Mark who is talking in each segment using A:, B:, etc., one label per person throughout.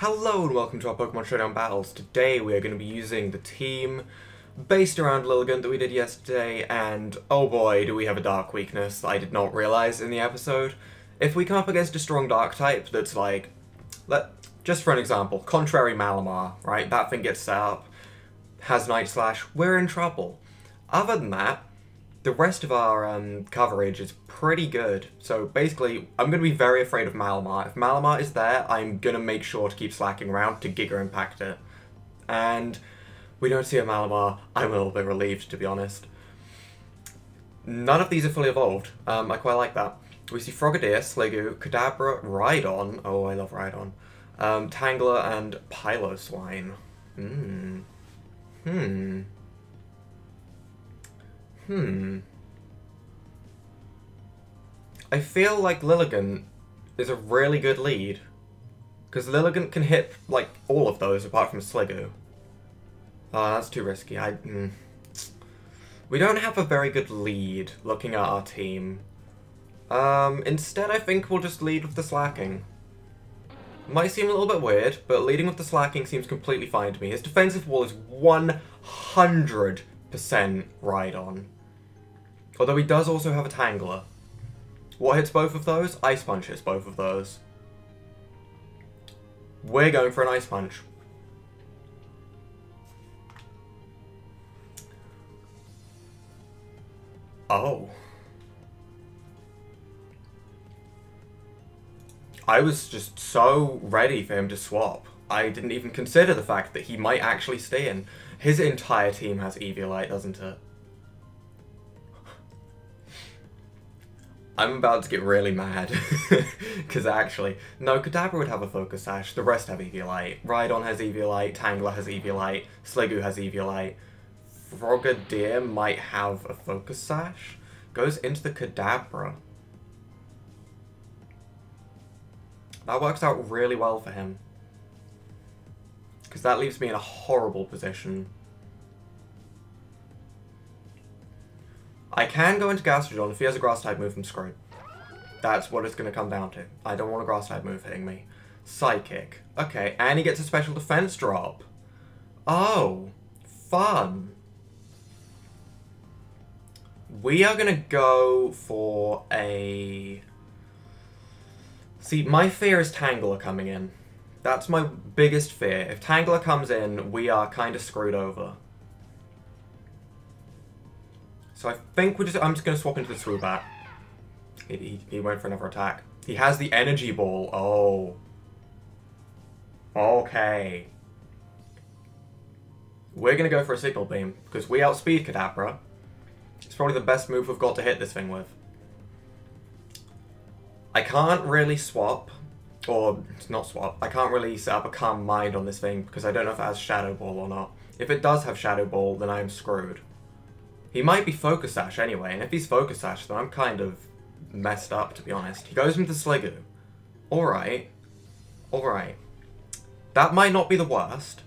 A: Hello and welcome to our Pokemon Showdown battles. Today we are going to be using the team based around Lilligant that we did yesterday, and oh boy do we have a dark weakness that I did not realise in the episode. If we come up against a strong dark type that's like, just for an example, Contrary Malamar, right, that thing gets set up, has Night Slash, we're in trouble. Other than that, the rest of our coverage is pretty good. So basically, I'm going to be very afraid of Malamar. If Malamar is there, I'm going to make sure to keep slacking around to Giga Impact it. And we don't see a Malamar. I'm a little bit relieved, to be honest. None of these are fully evolved. I quite like that. We see Frogadier, Sliggoo, Kadabra, Rhydon. Oh, I love Rhydon. Tangler, and Piloswine. I feel like Lilligant is a really good lead, because Lilligant can hit, like, all of those apart from Sliggoo. Oh, that's too risky. We don't have a very good lead, looking at our team. Instead I think we'll just lead with the slacking. Might seem a little bit weird, but leading with the slacking seems completely fine to me. His defensive wall is 100% Rhydon. Although he does also have a Tangler. What hits both of those? Ice Punch hits both of those. We're going for an Ice Punch. Oh. I was just so ready for him to swap. I didn't even consider the fact that he might actually stay in. His entire team has Eviolite, doesn't it? I'm about to get really mad, because actually, no, Kadabra would have a Focus Sash, the rest have Eviolite. Rhydon has Eviolite, Tangler has Eviolite, Sliggoo has Eviolite, Frogadier might have a Focus Sash, goes into the Kadabra. That works out really well for him, because that leaves me in a horrible position. I can go into Gastrodon. If he has a Grass-type move, I'm screwed. That's what it's going to come down to. I don't want a Grass-type move hitting me. Psychic. Okay, and he gets a special defense drop. Oh, fun. We are going to go for a... See, my fear is Tangler coming in. That's my biggest fear. If Tangler comes in, we are kind of screwed over. So I think I'm just going to swap into the Swoobat. He went for another attack. He has the Energy Ball. Oh. Okay. We're going to go for a Signal Beam, because we outspeed Kadabra. It's probably the best move we've got to hit this thing with. I can't really swap, or not swap, I can't really set up a Calm Mind on this thing, because I don't know if it has Shadow Ball or not. If it does have Shadow Ball, then I am screwed. He might be Focus Sash anyway, and if he's Focus Sash, then I'm kind of messed up, to be honest. He goes into Sliggoo. Alright. Alright. That might not be the worst.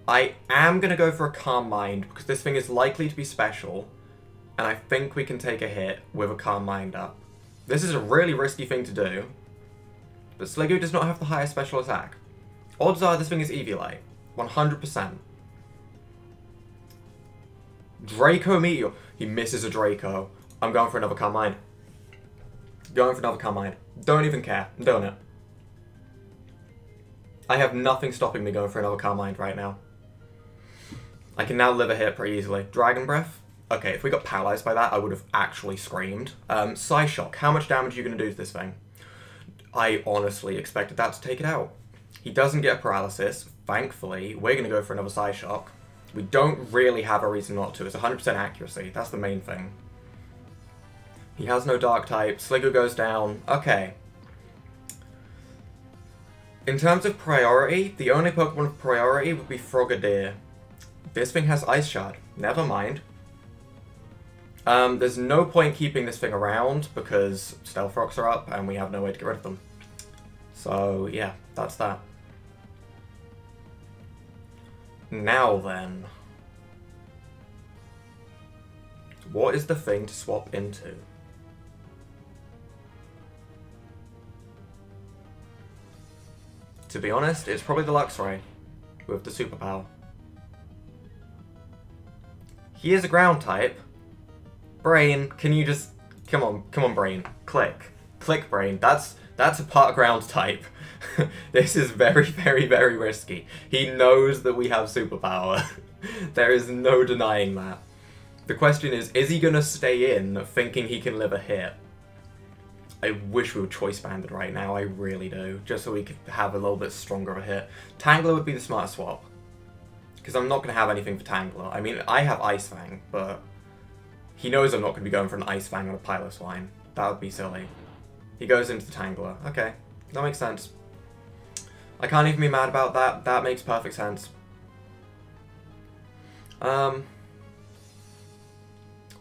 A: I am going to go for a Calm Mind, because this thing is likely to be special, and I think we can take a hit with a Calm Mind up. This is a really risky thing to do, but Sliggoo does not have the highest special attack. Odds are this thing is Eviolite. 100%. Draco Meteor. He misses a Draco. I'm going for another Calm Mind. Going for another Calm Mind. Don't even care. I'm doing it. I have nothing stopping me going for another Calm Mind right now. I can now live a hit pretty easily. Dragon Breath. Okay, if we got paralyzed by that, I would have actually screamed. Psyshock. How much damage are you going to do to this thing? I honestly expected that to take it out. He doesn't get paralysis. Thankfully, we're going to go for another Psyshock. We don't really have a reason not to. It's 100% accuracy. That's the main thing. He has no Dark type. Sliggoo goes down. Okay. In terms of priority, the only Pokemon of priority would be Frogadier. This thing has Ice Shard. Never mind. There's no point keeping this thing around because Stealth Rocks are up and we have no way to get rid of them. So, yeah, that's that. Now then, what is the thing to swap into? To be honest, it's probably the Luxray with the superpower. He is a ground type. Brain, can you just... Come on, Brain. Click, Brain. That's a part ground type. This is very, very, very risky. He knows that we have superpower. There is no denying that. The question is he gonna stay in thinking he can live a hit? I wish we were choice banded right now, I really do. Just so we could have a little bit stronger of a hit. Tangler would be the smart swap. Because I'm not going to have anything for Tangler. I mean, I have Ice Fang, but he knows I'm not going to be going for an Ice Fang on a Piloswine. That would be silly. He goes into the Tangler. Okay, that makes sense. I can't even be mad about that. That makes perfect sense.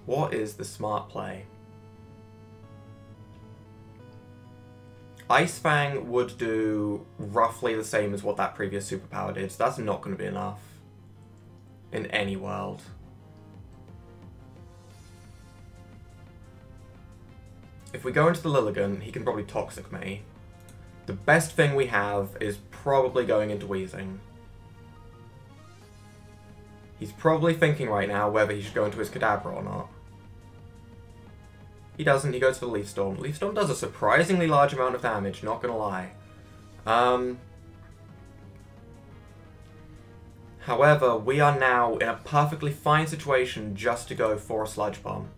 A: What is the smart play? Ice Fang would do roughly the same as what that previous superpower did, so that's not going to be enough in any world. If we go into the Lilligant, he can probably Toxic me. The best thing we have is probably going into Wheezing. He's probably thinking right now whether he should go into his Kadabra or not. He doesn't, he goes for the Leaf Storm. Leaf Storm does a surprisingly large amount of damage, not gonna lie. However, we are now in a perfectly fine situation just to go for a Sludge Bomb.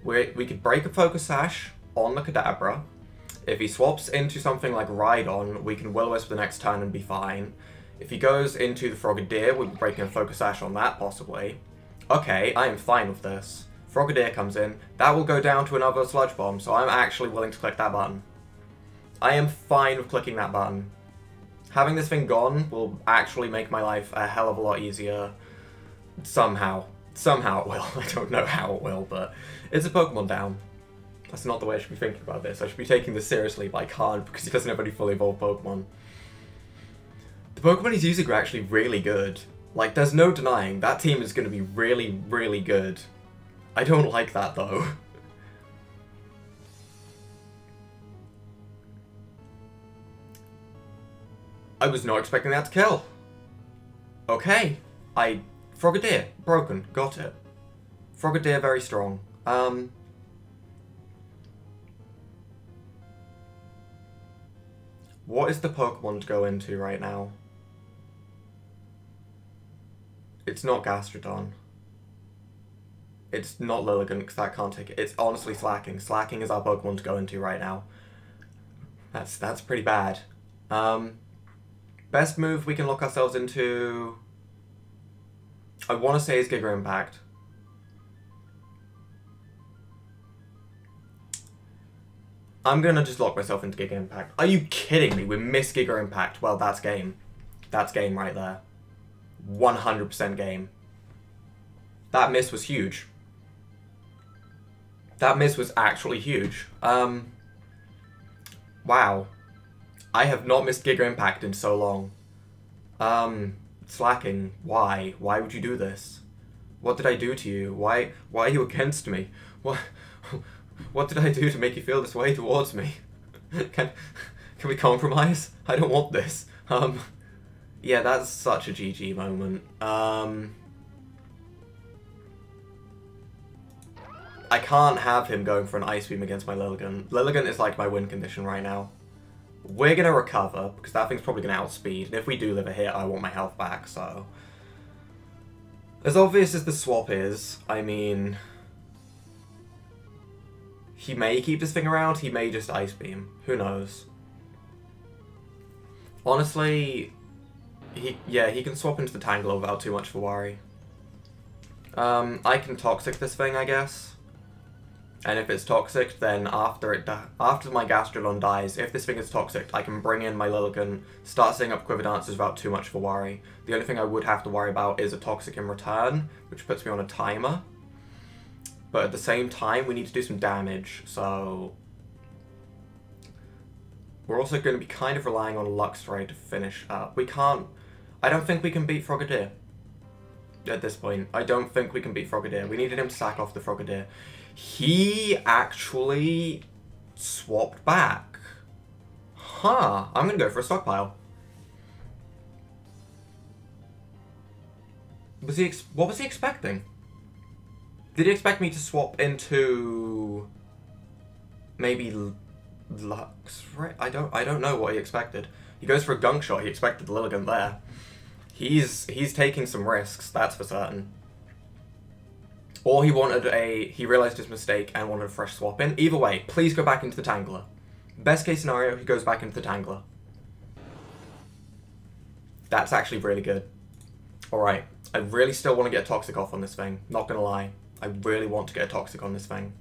A: We could break a Focus Sash on the Kadabra. If he swaps into something like Rhydon, we can Will-O-Wisp the next turn and be fine. If he goes into the Frogadier, we'll be breaking a Focus Sash on that, possibly. Okay, I am fine with this. Frogadier comes in, that will go down to another Sludge Bomb, so I'm actually willing to click that button. I am fine with clicking that button. Having this thing gone will actually make my life a hell of a lot easier. Somehow. Somehow it will. I don't know how it will, but it's a Pokemon down. That's not the way I should be thinking about this. I should be taking this seriously, but I can't because he doesn't have any fully evolved Pokemon. The Pokemon he's using are actually really good. Like, there's no denying, that team is going to be really, really good. I don't like that, though. I was not expecting that to kill. Okay. Frogadier. Broken. Got it. Frogadier very strong. What is the Pokemon to go into right now? It's not Gastrodon. It's not Lilligant, because that can't take it. It's honestly Slacking. Slacking is our Pokemon to go into right now. That's pretty bad. Best move we can lock ourselves into... I want to say is Giga Impact. I'm going to just lock myself into Giga Impact. Are you kidding me? We missed Giga Impact. Well, that's game. That's game right there. 100% game. That miss was huge. That miss was actually huge. Wow. I have not missed Giga Impact in so long. Slacking. Why? Why would you do this? What did I do to you? Why are you against me? What did I do to make you feel this way towards me? Can we compromise? I don't want this. Yeah, that's such a GG moment. I can't have him going for an Ice Beam against my Lilligant. Lilligant is like my win condition right now. We're going to recover, because that thing's probably going to outspeed. And if we do live a hit, I want my health back, so... As obvious as the swap is, I mean... He may keep this thing around, he may just Ice Beam. Who knows? Honestly, he can swap into the Tangler without too much of a worry. I can Toxic this thing, I guess. And if it's Toxic, then after my Gastrodon dies, if this thing is Toxic, I can bring in my Lilligant, start setting up Quiver Dances without too much of a worry. The only thing I would have to worry about is a Toxic in return, which puts me on a timer. But at the same time, we need to do some damage, so... We're also going to be kind of relying on Luxray to finish up. We can't... I don't think we can beat Frogadier. At this point. I don't think we can beat Frogadier. We needed him to sack off the Frogadier. He actually swapped back. Huh, I'm gonna go for a stockpile. What was he expecting? Did he expect me to swap into maybe Lux? Right? I don't know what he expected. He goes for a gunk shot. He expected the Lilligant there. He's taking some risks, that's for certain. Or he realized his mistake and wanted a fresh swap in. Either way, please go back into the Tangler. Best case scenario, he goes back into the Tangler. That's actually really good. Alright, I really still want to get a Toxic off on this thing. Not gonna lie. I really want to get a Toxic on this thing.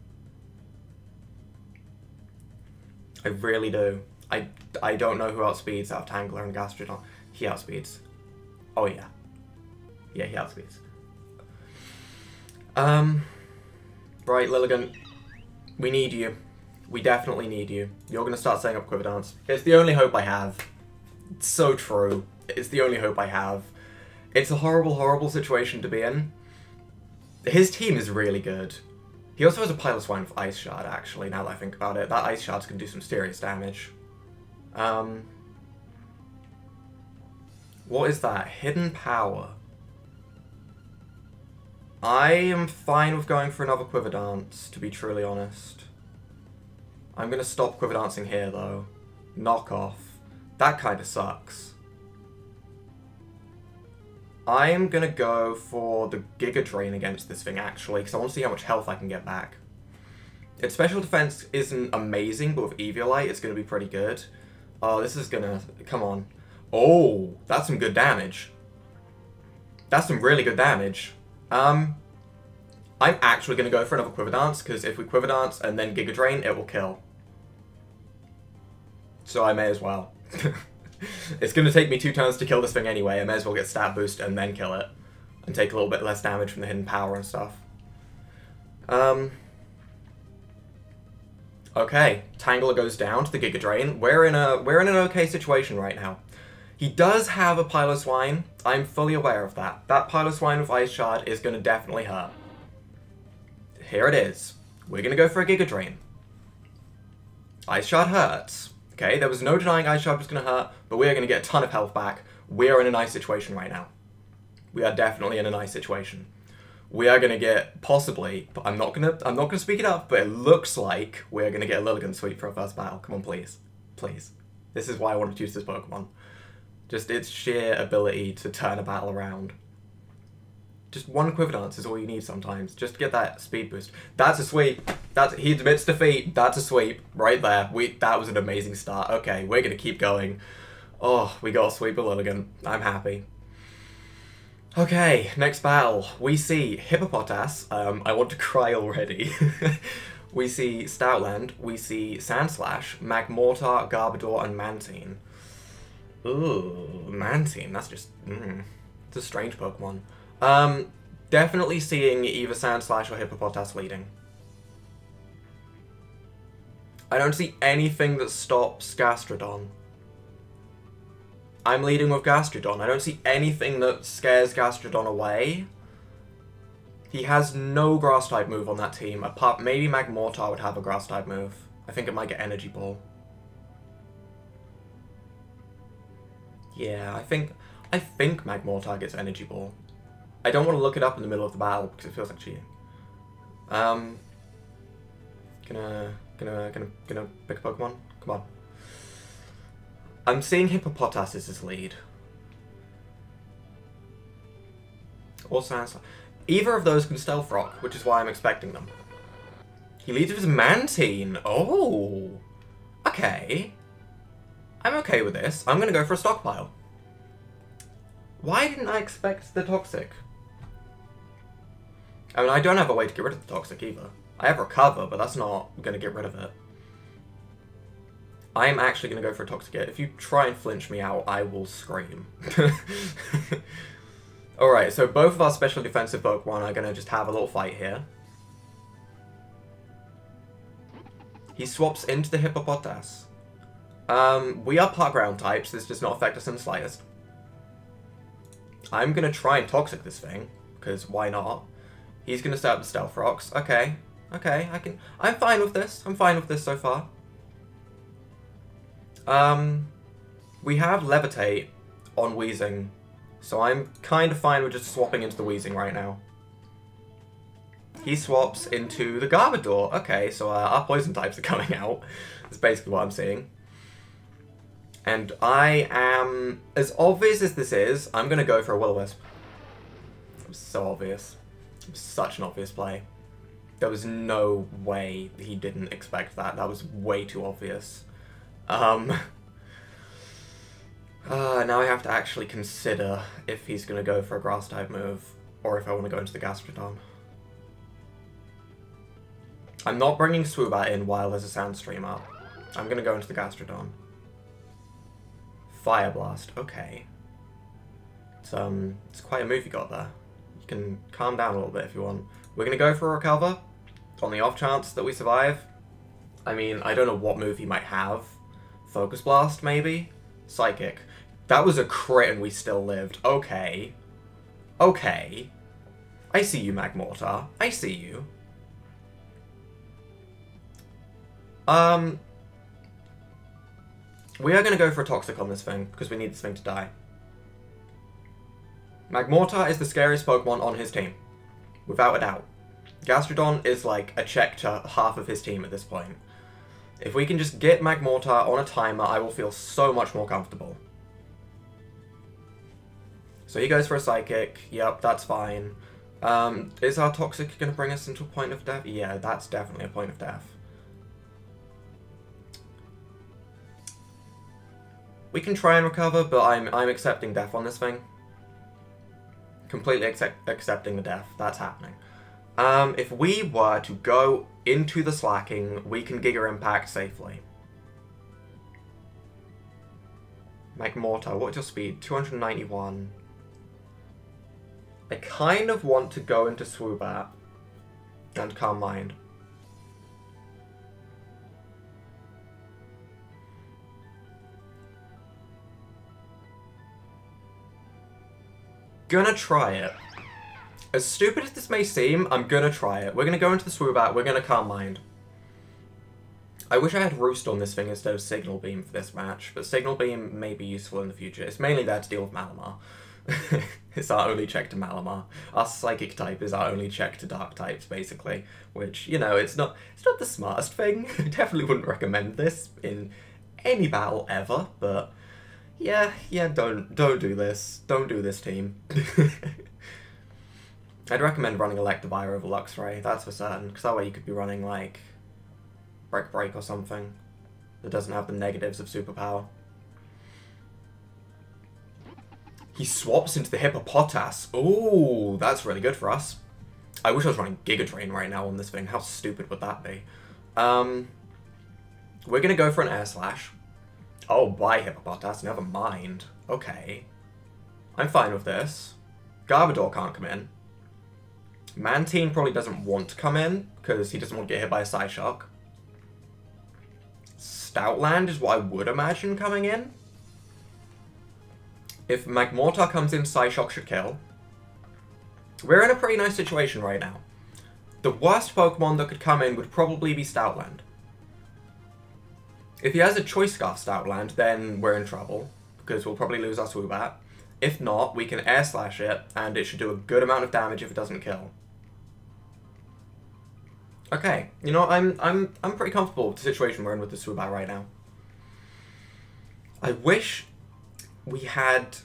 A: I really do. I don't know who outspeeds out of Tangler and Gastrodon. He outspeeds. Oh yeah. Yeah, he outspeeds. Right, Lilligant. We need you. We definitely need you. You're gonna start setting up Quiver Dance. It's the only hope I have. It's so true. It's the only hope I have. It's a horrible, horrible situation to be in. His team is really good. He also has a Pile of Swine with Ice Shard, actually, now that I think about it. That Ice Shard's gonna do some serious damage. What is that? Hidden Power. I am fine with going for another Quiver Dance, to be truly honest. I'm gonna stop Quiver Dancing here, though. Knock off. That kind of sucks. I am gonna go for the Giga Drain against this thing, actually, because I want to see how much health I can get back. Its special defense isn't amazing, but with Eviolite, it's gonna be pretty good. Oh, this is gonna... Come on. Oh, that's some good damage. That's some really good damage. I'm actually gonna go for another Quiver Dance, because if we Quiver Dance and then Giga Drain, it will kill. So I may as well. It's going to take me 2 turns to kill this thing anyway. I may as well get stat boost and then kill it. And take a little bit less damage from the hidden power and stuff. Okay, Tangler goes down to the Giga Drain. We're in an okay situation right now. He does have a Pile of Swine. I'm fully aware of that. That Pile of Swine with Ice Shard is going to definitely hurt. Here it is. We're going to go for a Giga Drain. Ice Shard hurts. Okay, there was no denying Ice Shard was going to hurt, but we are going to get a ton of health back. We are in a nice situation right now. We are definitely in a nice situation. We are going to get, possibly, but I'm not going to speak it up, but it looks like we're going to get a Lilligant sweep for our first battle. Come on, please. Please. This is why I wanted to use this Pokemon. Just its sheer ability to turn a battle around. Just one Quiver Dance is all you need sometimes, just to get that speed boost. That's a sweep. He admits defeat. That's a sweep right there. That was an amazing start. Okay, we're gonna keep going. Oh, we got a sweep of Lilligant. I'm happy. Okay, next battle. We see Hippopotas. I want to cry already. We see Stoutland. We see Sandslash, Magmortar, Garbodor, and Mantine. Ooh, Mantine. That's just... it's a strange Pokemon. Definitely seeing either Sandslash or Hippopotas leading. I don't see anything that stops Gastrodon. I'm leading with Gastrodon. I don't see anything that scares Gastrodon away. He has no Grass-type move on that team, apart maybe Magmortar would have a Grass-type move. I think it might get Energy Ball. Yeah, I think Magmortar gets Energy Ball. I don't want to look it up in the middle of the battle because it feels like cheating. Gonna pick a Pokemon. Come on. I'm seeing Hippopotas as his lead. Or Sandslash. Either of those can Stealth Rock, which is why I'm expecting them. He leads with his Mantine. Oh. Okay. I'm okay with this. I'm gonna go for a Stockpile. Why didn't I expect the Toxic? I mean, I don't have a way to get rid of the Toxic either. I have Recover, but that's not going to get rid of it. I am actually going to go for a Toxic Hit. If you try and flinch me out, I will scream. Alright, so both of our special defensive Pokemon are going to just have a little fight here. He swaps into the Hippopotas. We are part ground types, this does not affect us in the slightest. I'm going to try and Toxic this thing, because why not? He's going to set up the Stealth Rocks. Okay, okay, I'm fine with this. I'm fine with this so far. We have Levitate on Wheezing, so I'm kind of fine with just swapping into the Wheezing right now. He swaps into the Garbodor. Okay, so our poison types are coming out. That's basically what I'm seeing. And I am, as obvious as this is, I'm going to go for a Will-O-Wisp. It was so obvious. It was such an obvious play. There was no way he didn't expect that. That was way too obvious. Now I have to actually consider if he's going to go for a Grass-type move, or if I want to go into the Gastrodon. I'm not bringing Swoobat in while there's a Sandstream up. I'm going to go into the Gastrodon. Fire Blast, okay. It's quite a move you got there. You can calm down a little bit if you want. We're going to go for a Recover, on the off chance that we survive. I mean, I don't know what move he might have. Focus Blast, maybe? Psychic. That was a crit and we still lived. Okay. Okay. I see you, Magmortar. I see you. We are going to go for a Toxic on this thing, because we need this thing to die. Magmortar is the scariest Pokemon on his team. Without a doubt. Gastrodon is like a check to half of his team at this point. If we can just get Magmortar on a timer, I will feel so much more comfortable. So he goes for a Psychic. Yep, that's fine. Is our Toxic going to bring us into a point of death? Yeah, that's definitely a point of death. We can try and recover, but I'm accepting death on this thing. Completely accepting the death. That's happening. If we were to go into the Slacking, we can Giga Impact safely. Magmortar, what's your speed? 291. I kind of want to go into Swoobat and Calm Mind. Gonna try it. As stupid as this may seem, I'm gonna try it. We're gonna go into the Swoobat, we're gonna Calm Mind. I wish I had Roost on this thing instead of Signal Beam for this match, but Signal Beam may be useful in the future. It's mainly there to deal with Malamar. It's our only check to Malamar. Our Psychic type is our only check to Dark types, basically. Which, you know, it's not the smartest thing. I definitely wouldn't recommend this in any battle ever, but yeah, don't do this. Don't do this, team. I'd recommend running Electivire over Luxray, that's for certain, because that way you could be running, like, Break or something that doesn't have the negatives of Superpower. He swaps into the Hippopotas. Ooh, that's really good for us. I wish I was running Giga Drain right now on this thing. How stupid would that be? We're going to go for an Air Slash. Oh, bye, Hippopotas. Never mind. Okay. I'm fine with this. Garbodor can't come in. Mantine probably doesn't want to come in, because he doesn't want to get hit by a Psyshock. Stoutland is what I would imagine coming in. If Magmortar comes in, Psyshock should kill. We're in a pretty nice situation right now. The worst Pokemon that could come in would probably be Stoutland. If he has a Choice Scarf Stoutland, then we're in trouble, because we'll probably lose our Swoobat. If not, we can Air Slash it, and it should do a good amount of damage if it doesn't kill. Okay, you know, I'm pretty comfortable with the situation we're in with the Swoobat right now. I wish we had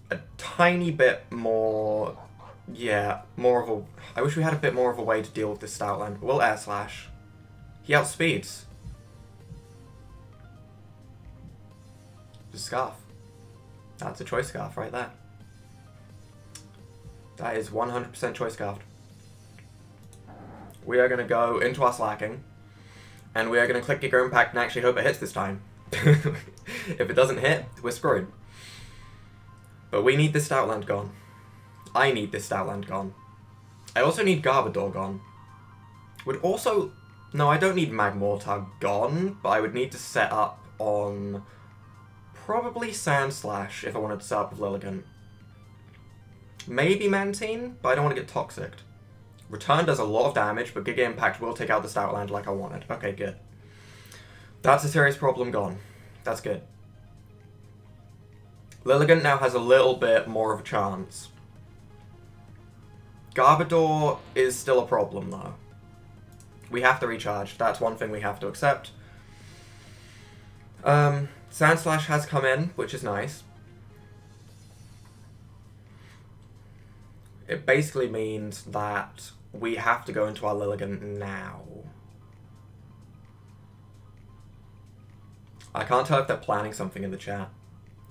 A: a tiny bit more, I wish we had a bit more of a way to deal with this Stoutland. We'll Air Slash. He outspeeds. Scarf. That's a Choice Scarf right there. That is 100% Choice Scarfed. We are going to go into our Slacking, and we are going to click Giga Impact and actually hope it hits this time. If it doesn't hit, we're screwed. But we need this Stoutland gone. I need this Stoutland gone. I also need Garbodor gone. Would also... No, I don't need Magmortar gone, but I would need to set up on... probably Sand Slash if I wanted to set up with Lilligant. Maybe Mantine, but I don't want to get Toxic. Return does a lot of damage, but Giga Impact will take out the Stoutland like I wanted. Okay, good. That's a serious problem gone. That's good. Lilligant now has a little bit more of a chance. Garbodor is still a problem, though. We have to recharge. That's one thing we have to accept. Sandslash has come in, which is nice. It basically means that we have to go into our Lilligant now. I can't tell if they're planning something in the chat.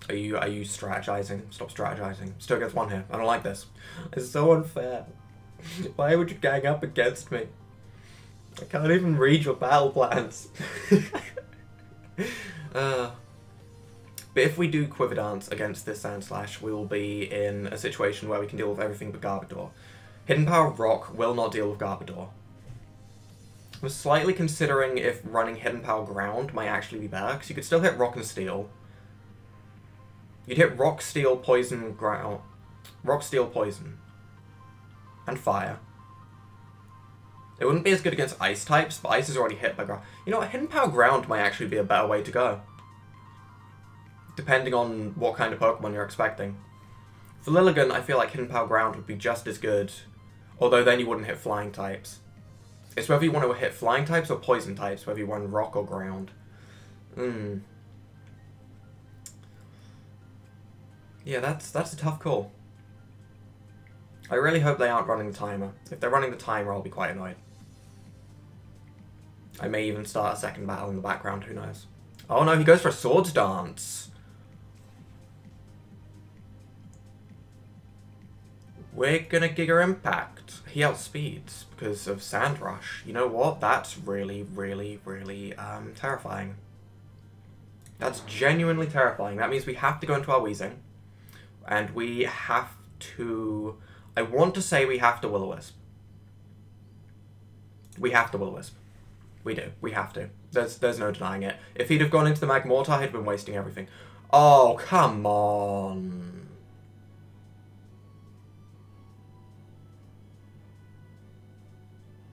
A: Are you strategizing? Stop strategizing. Still gets one here. I don't like this. It's so unfair. Why would you gang up against me? I can't even read your battle plans. But if we do Quiver Dance against this Sandslash, we will be in a situation where we can deal with everything but Garbodor. Hidden Power Rock will not deal with Garbodor. I was slightly considering if running Hidden Power Ground might actually be better, because you could still hit Rock and Steel. You'd hit Rock, Steel, Poison, Ground. Rock, Steel, Poison. And Fire. It wouldn't be as good against Ice types, but Ice is already hit by Ground. You know what, Hidden Power Ground might actually be a better way to go. Depending on what kind of Pokemon you're expecting. For Lilligant, I feel like Hidden Power Ground would be just as good, although then you wouldn't hit Flying types. It's whether you want to hit Flying types or Poison types, whether you run Rock or Ground. Yeah, that's a tough call. I really hope they aren't running the timer. If they're running the timer, I'll be quite annoyed. I may even start a second battle in the background, who knows. Oh no, he goes for a Swords Dance. We're gonna Giga Impact. He outspeeds because of Sand Rush. You know what? That's really, really, really terrifying. That's genuinely terrifying. That means we have to go into our Weezing. And we have to... I want to say we have to Will-O-Wisp. We have to Will-O-Wisp. We do. We have to. There's no denying it. If he'd have gone into the Magmortar, he'd been wasting everything. Oh, come on.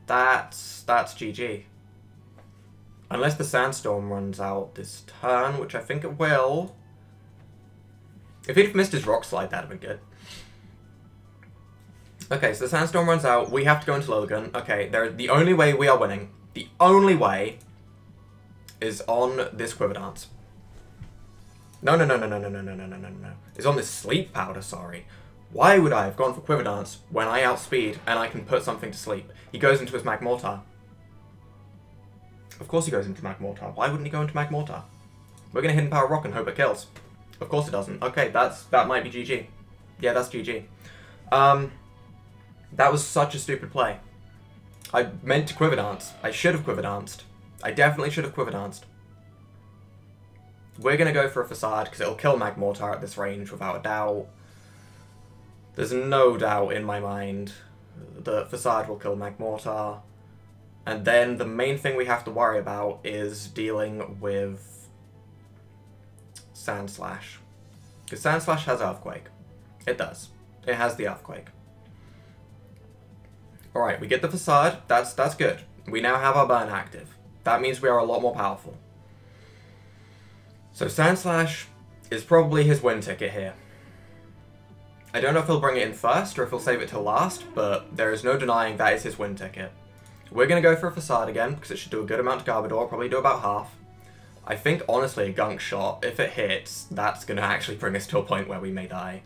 A: That's GG. Unless the Sandstorm runs out this turn, which I think it will. If he'd have missed his Rock Slide, that'd have been good. Okay, so the Sandstorm runs out. We have to go into Lilligant. Okay, the only way we are winning, the only way, is on this Quiver Dance. No. It's on this Sleep Powder, sorry. Why would I have gone for Quiver Dance when I outspeed and I can put something to sleep? He goes into his Magmortar. Of course he goes into Magmortar. Why wouldn't he go into Magmortar? We're going to Hidden Power Rock and hope it kills. Of course it doesn't. Okay, that might be GG. Yeah, that's GG. That was such a stupid play. I meant to Quiver Dance. I should have Quiver Danced. I definitely should have Quiver Danced. We're going to go for a Facade because it'll kill Magmortar at this range without a doubt. There's no doubt in my mind that Facade will kill Magmortar. And then the main thing we have to worry about is dealing with Sandslash. Because Sandslash has Earthquake. It does. It has the Earthquake. Alright, we get the Facade. That's good. We now have our Burn active. That means we are a lot more powerful. So Sandslash is probably his win ticket here. I don't know if he'll bring it in first or if he'll save it till last, but there is no denying that is his win ticket. We're going to go for a Facade again, because it should do a good amount to Garbodor, probably do about half. I think, honestly, a Gunk Shot, if it hits, that's going to actually bring us to a point where we may die.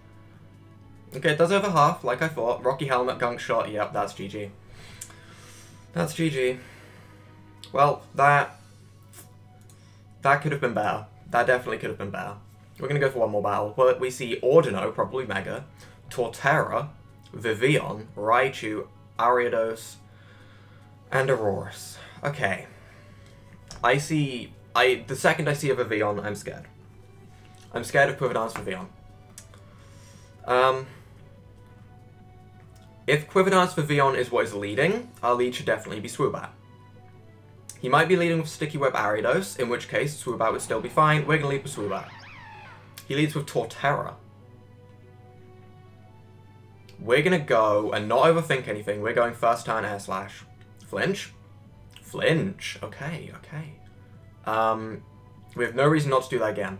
A: Okay, it does over half, like I thought. Rocky Helmet, Gunk Shot, yep, that's GG. That's GG. Well, that could have been better. That definitely could have been better. We're going to go for one more battle. But we see Ordino, probably Mega, Torterra, Vivillon, Raichu, Ariados, and Aurorus. Okay. The second I see a Vivillon, I'm scared. I'm scared of Quiver Dance Vivillon. If Quiver Dance Vivillon is what is leading, our lead should definitely be Swoobat. He might be leading with Sticky Web Ariados, in which case Swoobat would still be fine. We're going to lead with Swoobat. He leads with Torterra. We're going to go and not overthink anything. We're going first turn Air Slash. Flinch? Flinch. Okay, okay. We have no reason not to do that again.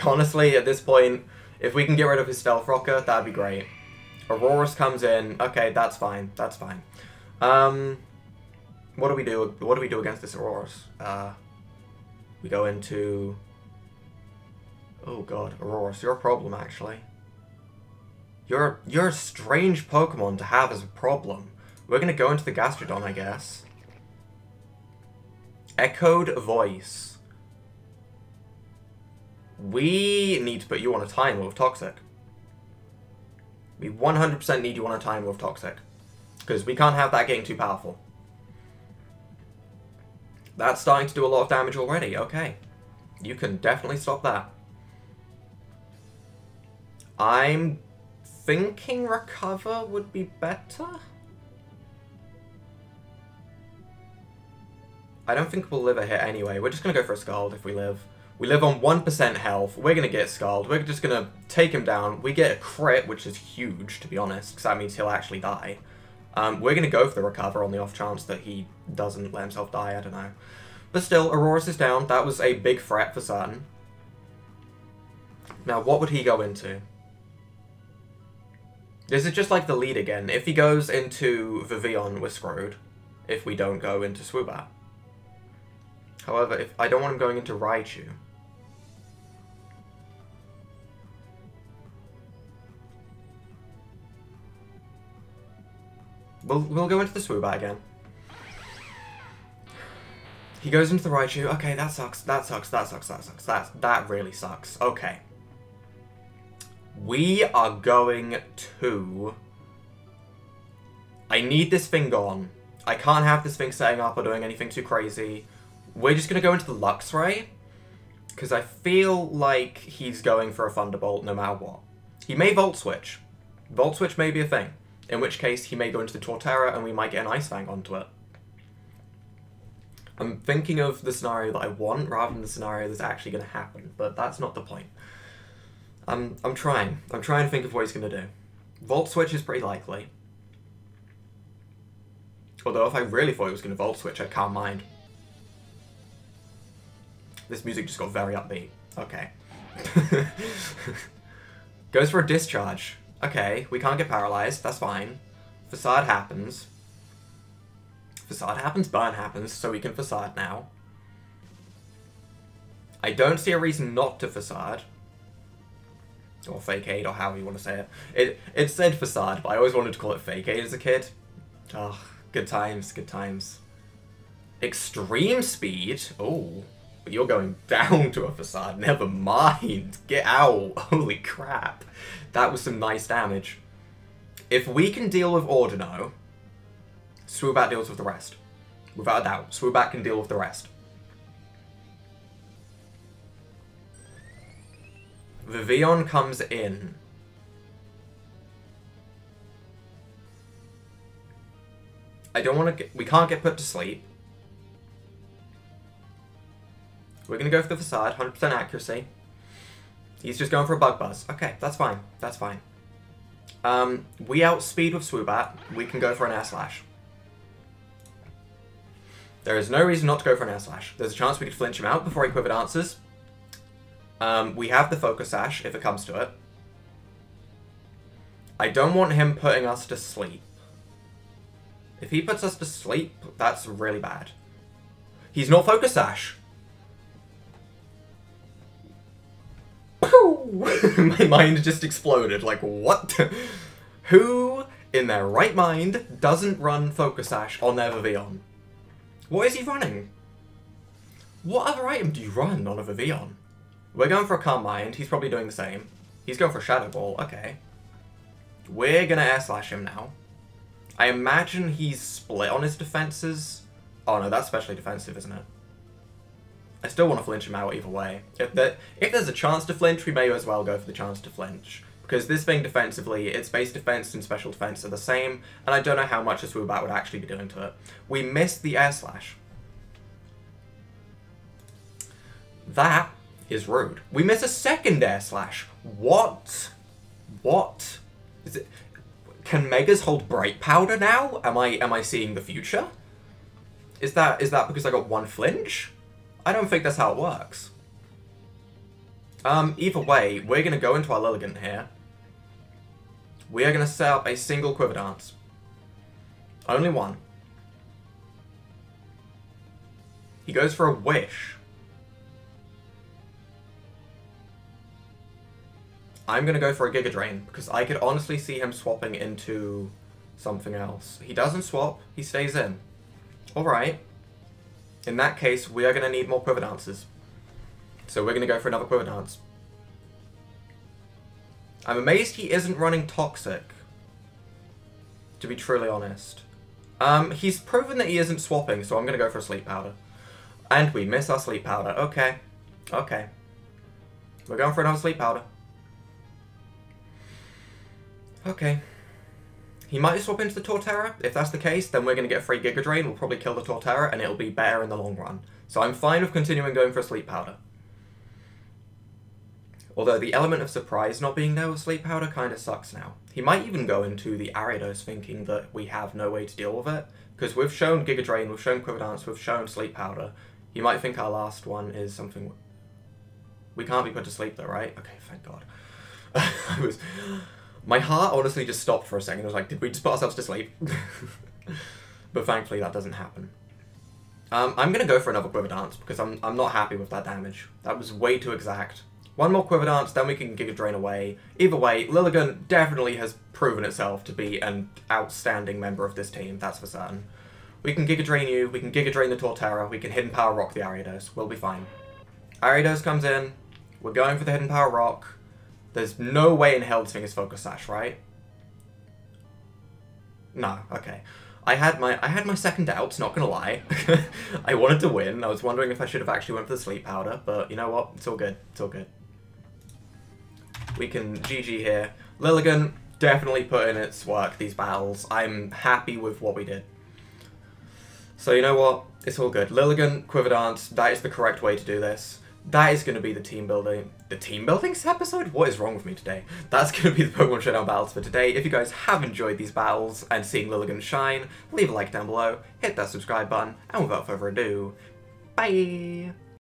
A: Honestly, at this point, if we can get rid of his Stealth Rocker, that'd be great. Aurorus comes in. Okay, that's fine. That's fine. What do we do? What do we do against this Aurorus? We go into... Oh god, Aurorus, you're a problem, actually. You're a strange Pokemon to have as a problem. We're gonna go into the Gastrodon, I guess. Echoed Voice. We need to put you on a Time Wolf Toxic. We 100% need you on a Time Wolf Toxic. Because we can't have that getting too powerful. That's starting to do a lot of damage already. Okay. You can definitely stop that. I'm thinking Recover would be better? I don't think we'll live a hit anyway. We're just going to go for a Scald if we live. We live on 1% health. We're going to get Scald. We're just going to take him down. We get a crit, which is huge, to be honest, because that means he'll actually die. We're going to go for the Recover on the off chance that he doesn't let himself die. I don't know. But still, Aurorus is down. That was a big threat for certain. Now, what would he go into? This is just like the lead again. If he goes into Vivillon, we're screwed. If we don't go into Swoobat. However, if I don't want him going into Raichu. We'll go into the Swoobat again. He goes into the Raichu. Okay, that sucks. That sucks. That sucks. That sucks. That really sucks. Okay. We are going to... I need this thing gone. I can't have this thing setting up or doing anything too crazy. We're just going to go into the Luxray. Because I feel like he's going for a Thunderbolt no matter what. He may Volt Switch. Volt Switch may be a thing. In which case, he may go into the Torterra and we might get an Ice Fang onto it. I'm thinking of the scenario that I want rather than the scenario that's actually going to happen. But that's not the point. I'm trying. I'm trying to think of what he's going to do. Volt Switch is pretty likely. Although if I really thought he was going to Volt Switch, I can't mind. This music just got very upbeat. Okay. Goes for a Discharge. Okay, we can't get paralyzed. That's fine. Facade happens. Facade happens, Burn happens, so we can Facade now. I don't see a reason not to Facade. Or Fake Aid, or however you want to say it. It said Facade, but I always wanted to call it Fake Aid as a kid. Oh, good times, good times. Extreme Speed? Oh, but you're going down to a Facade. Never mind. Get out. Holy crap. That was some nice damage. If we can deal with Ordino, Swoobat deals with the rest. Without a doubt, Swoobat can deal with the rest. Vivillon comes in. I don't want to get... We can't get put to sleep. We're going to go for the Facade, 100% accuracy. He's just going for a Bug Buzz. Okay, that's fine. That's fine. We outspeed with Swoobat. We can go for an Air Slash. There is no reason not to go for an Air Slash. There's a chance we could flinch him out before he quivered answers. We have the Focus Sash, if it comes to it. I don't want him putting us to sleep. If he puts us to sleep, that's really bad. He's not Focus Sash! My mind just exploded, like, what? Who, in their right mind, doesn't run Focus Sash on their Vivillon? What is he running? What other item do you run on a Vivillon? We're going for a Calm Mind. He's probably doing the same. He's going for a Shadow Ball. Okay. We're going to Air Slash him now. I imagine he's split on his defenses. Oh no, that's specially defensive, isn't it? I still want to flinch him out either way. If there's a chance to flinch, we may as well go for the chance to flinch. Because this thing defensively, its base defense and special defense are the same, and I don't know how much a Swoobat would actually be doing to it. We missed the Air Slash. That is rude. We miss a second Air Slash. What? What? Is it? Can Megas hold Bright Powder now? Am I seeing the future? Is that because I got one flinch? I don't think that's how it works. Either way, we're going to go into our Lilligant here. We are going to set up a single quiver dance. Only one. He goes for a wish. I'm going to go for a Giga Drain, because I could honestly see him swapping into something else. He doesn't swap, he stays in. Alright. In that case, we are going to need more quiver dances. So we're going to go for another quiver dance. I'm amazed he isn't running Toxic, to be truly honest. He's proven that he isn't swapping, so I'm going to go for a Sleep Powder. And we miss our Sleep Powder. Okay. Okay. We're going for another Sleep Powder. Okay. He might swap into the Torterra. If that's the case, then we're going to get free Giga Drain. We'll probably kill the Torterra, and it'll be better in the long run. So I'm fine with continuing going for a Sleep Powder. Although the element of surprise not being there with Sleep Powder kind of sucks now. He might even go into the Ariados thinking that we have no way to deal with it. Because we've shown Giga Drain, we've shown Quiver Dance, we've shown Sleep Powder. He might think our last one is something... We can't be put to sleep though, right? Okay, thank God. My heart honestly just stopped for a second. I was like, did we just put ourselves to sleep? But thankfully that doesn't happen. I'm going to go for another Quiver Dance because I'm not happy with that damage. That was way too exact. One more Quiver Dance, then we can Giga Drain away. Either way, Lilligant definitely has proven itself to be an outstanding member of this team, that's for certain. We can Giga Drain you, we can Giga Drain the Torterra, we can Hidden Power Rock the Ariados. We'll be fine. Ariados comes in, we're going for the Hidden Power Rock. There's no way in hell to swing his Focus Sash, right? No, okay. I had my second doubts, not gonna lie. I wanted to win. I was wondering if I should have actually went for the Sleep Powder, but you know what? It's all good. It's all good. We can GG here. Lilligant definitely put in its work, these battles. I'm happy with what we did. So you know what? It's all good. Lilligant, Quiver Dance, that is the correct way to do this. That is going to be the team building. The team building episode? What is wrong with me today? That's going to be the Pokemon Showdown battles for today. If you guys have enjoyed these battles and seeing Lilligant shine, leave a like down below, hit that subscribe button, and without further ado, bye!